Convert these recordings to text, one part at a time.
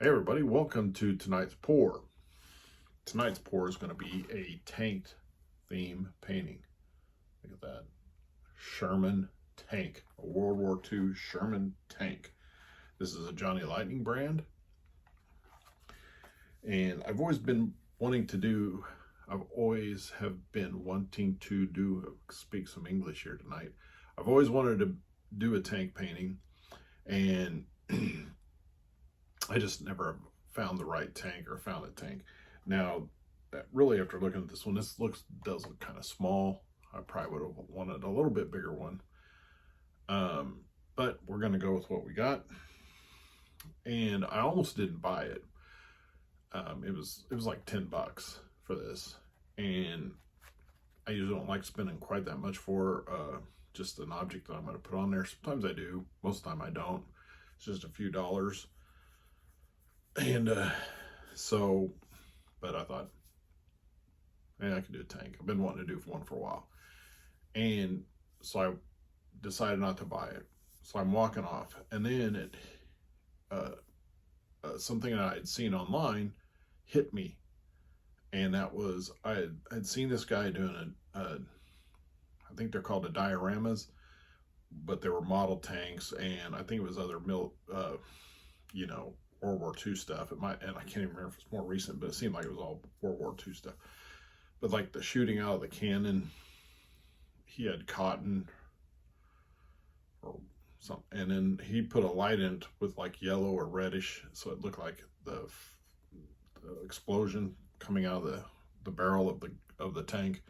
Hey everybody, welcome to tonight's pour. Tonight's pour is going to be a tanked theme painting. Look at that. Sherman tank, a World War II Sherman tank. This is a Johnny Lightning brand. And I've always been wanting to do, speak some English here tonight. I've always wanted to do a tank painting, and I just never found the right tank or found a tank. Now, really, after looking at this one, does look kind of small. I probably would have wanted a little bit bigger one. But we're going to go with what we got. And I almost didn't buy it. It was like $10 for this, and I usually don't like spending quite that much for just an object that I'm going to put on there. Sometimes I do, most of the time I don't. It's just a few dollars. And but I thought, I could do a tank. I've been wanting to do one for a while. And so I decided not to buy it. So I'm walking off, and then something that I had seen online hit me. And that was, I had seen this guy doing I think they're called dioramas, but they were model tanks, and I think it was other World War II stuff. It might, and I can't even remember if it's more recent, but it seemed like it was all World War II stuff. But like the shooting out of the cannon, he had cotton or something, and then he put a light in it with like yellow or reddish, so it looked like the explosion coming out of the barrel of the tank.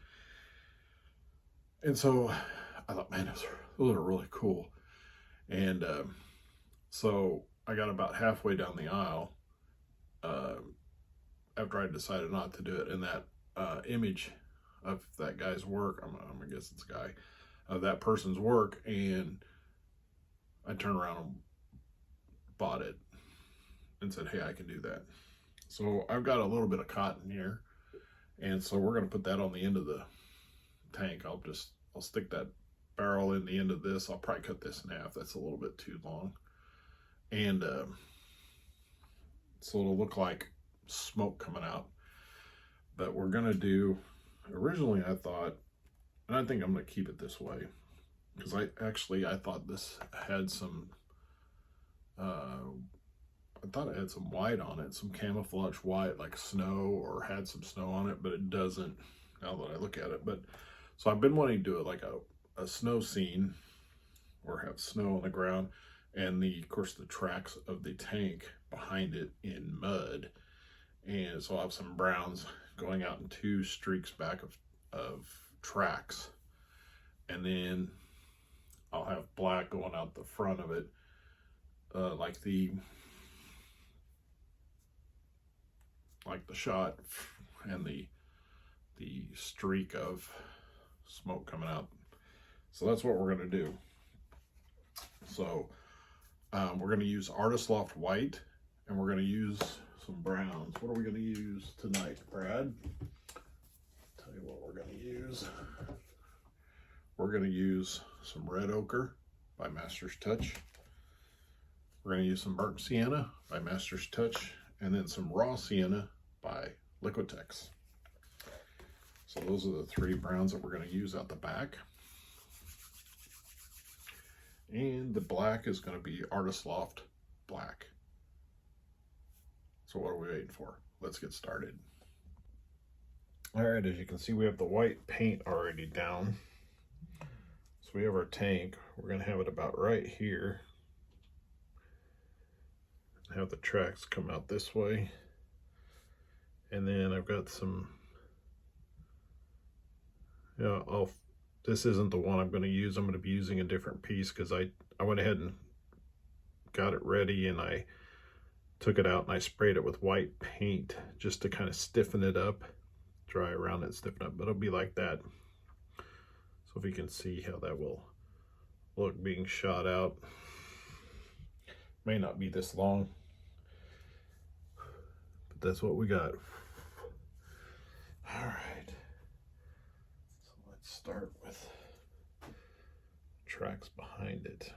And so I thought, man, those are really cool. And so I got about halfway down the aisle after I decided not to do it, and that image of that guy's work, I'm gonna guess it's a guy, of that person's work, and I turned around and bought it and said, hey, I can do that. So I've got a little bit of cotton here, and so we're gonna put that on the end of the tank. I'll stick that barrel in the end of this. I'll probably cut this in half. That's a little bit too long. And so it'll look like smoke coming out. But we're gonna do, originally I thought, and I think I'm gonna keep it this way, because I thought this had some, I thought it had some white on it, some camouflage white, like snow, or had some snow on it, but it doesn't now that I look at it. But so I've been wanting to do it like a snow scene, or have snow on the ground, and of course the tracks of the tank behind it in mud. And so I'll have some browns going out in two streaks back of tracks, and then I'll have black going out the front of it, like the shot and the streak of smoke coming out. So that's what we're going to do. So we're going to use Artist Loft white, and we're going to use some browns. What are we going to use tonight, Brad? Tell you what we're going to use. We're going to use some red ochre by Master's Touch. We're going to use some burnt sienna by Master's Touch, and then some raw sienna by Liquitex. So those are the three browns that we're going to use out the back. And the black is going to be Artist Loft black. So what are we waiting for? Let's get started. All right, as you can see, we have the white paint already down. So we have our tank. We're going to have it about right here. Have the tracks come out this way. And then I've got some, this isn't the one I'm going to use. I'm going to be using a different piece, because I went ahead and got it ready, and I took it out and I sprayed it with white paint just to kind of stiffen it up, dry around it, stiffen up, but it'll be like that. So if you can see how that will look being shot out. May not be this long, but that's what we got. All right, so let's start with tracks behind it.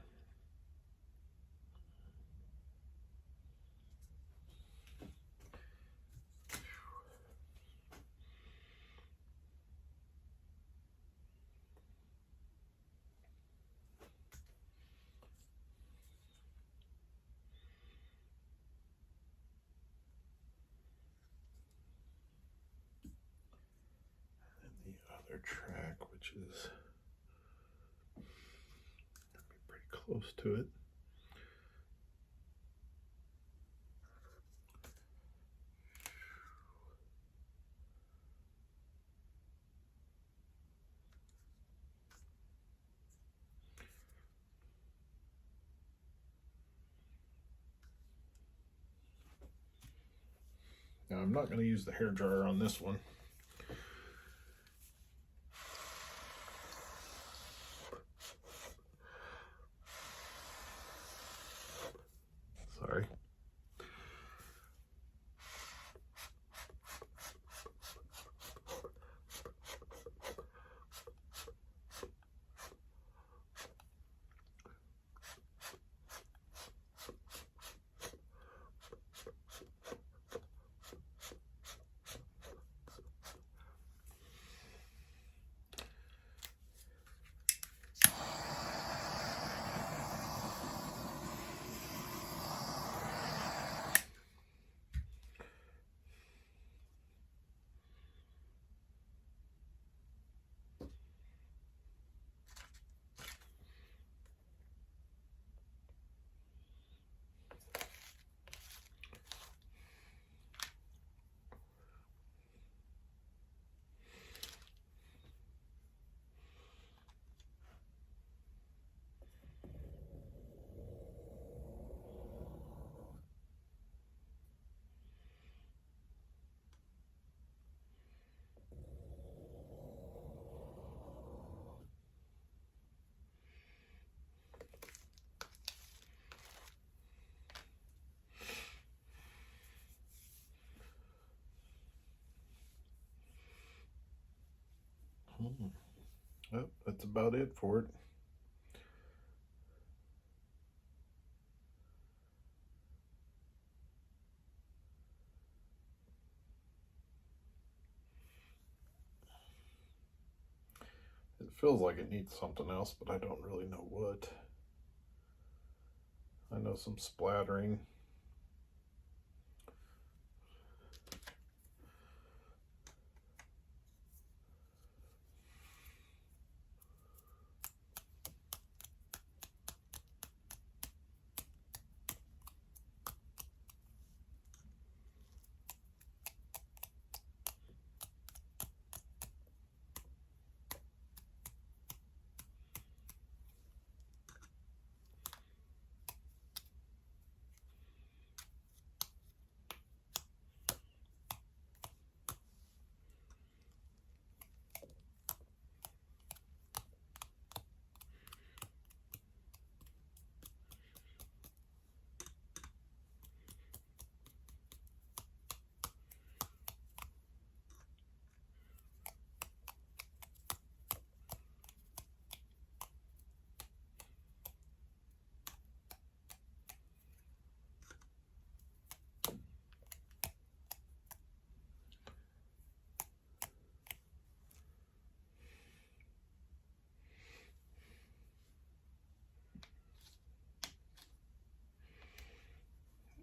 track, which is pretty close to it. Now I'm not going to use the hair dryer on this one. Sorry. Well, that's about it for it. It feels like it needs something else, but I don't really know what. I know some splattering.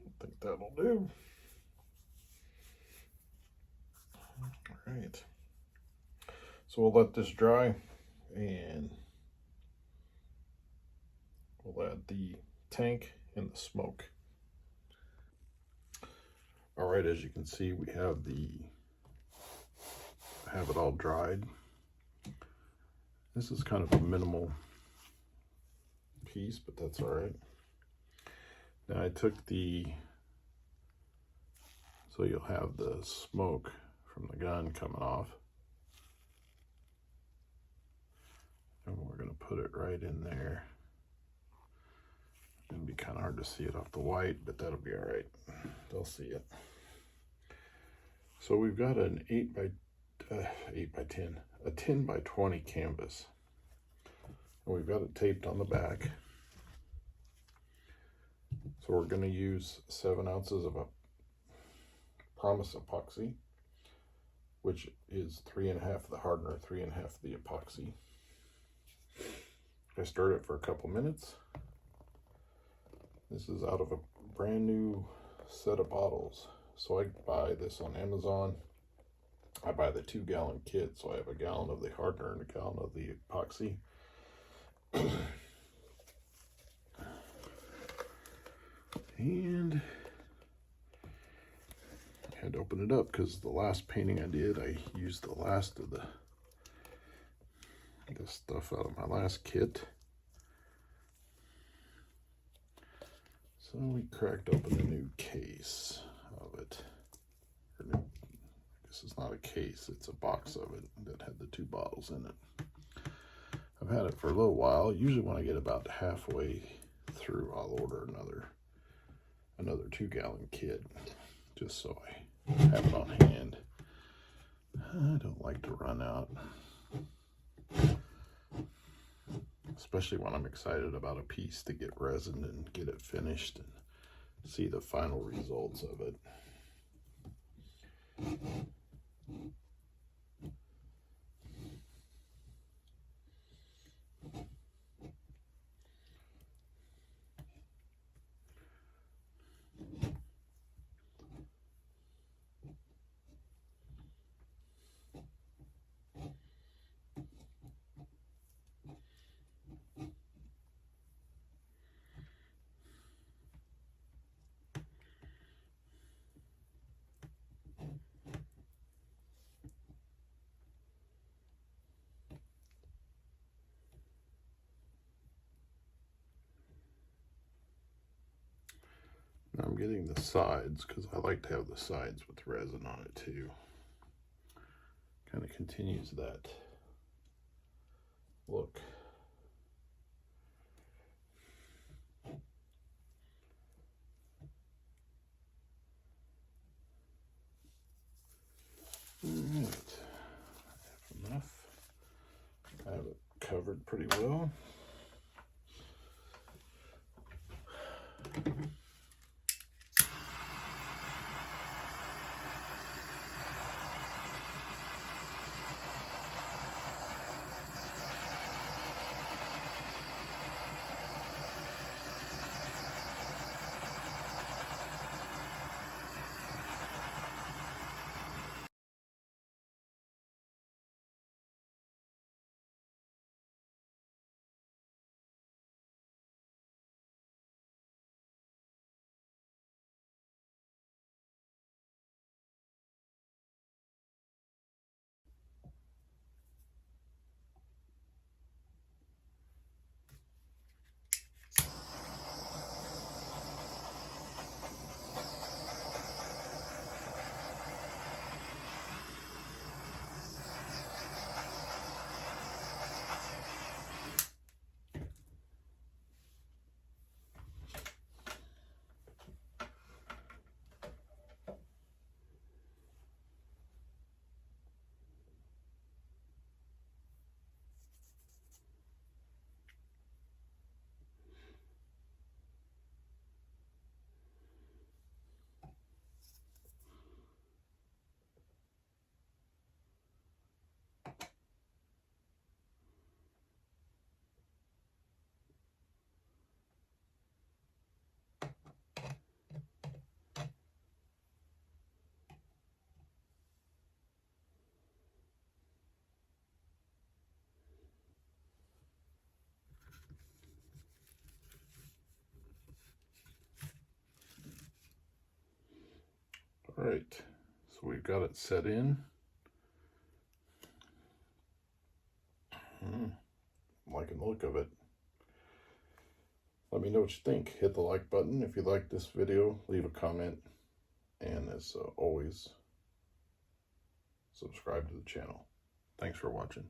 I think that'll do. All right. So we'll let this dry and we'll add the tank and the smoke. All right, as you can see, we have it all dried. This is kind of a minimal piece, but that's all right. Now I took so you'll have the smoke from the gun coming off. And we're gonna put it right in there. It'll be kind of hard to see it off the white, but that'll be all right. They'll see it. So we've got an 8 by 10, a 10 by 20 canvas. And we've got it taped on the back. So we're gonna use 7 ounces of a Promise epoxy, which is 3.5 the hardener, 3.5 the epoxy. I stirred it for a couple minutes. This is out of a brand new set of bottles. So I buy this on Amazon. I buy the 2-gallon kit, so I have a gallon of the hardener and a gallon of the epoxy. And I had to open it up because the last painting I did, I used the last of the stuff out of my last kit. So we cracked open a new case of it. Or new, I guess it's not a case, it's a box of it that had the 2 bottles in it. I've had it for a little while. Usually when I get about halfway through, I'll order another 2-gallon kit, just so I have it on hand. I don't like to run out, especially when I'm excited about a piece to get resin and get it finished and see the final results of it. Now I'm getting the sides because I like to have the sides with resin on it too. Kind of continues that look. Alright, I have enough. I have it covered pretty well. All right, so we've got it set in. I'm liking the look of it. Let me know what you think. Hit the like button if you like this video. Leave a comment. And as always, subscribe to the channel. Thanks for watching.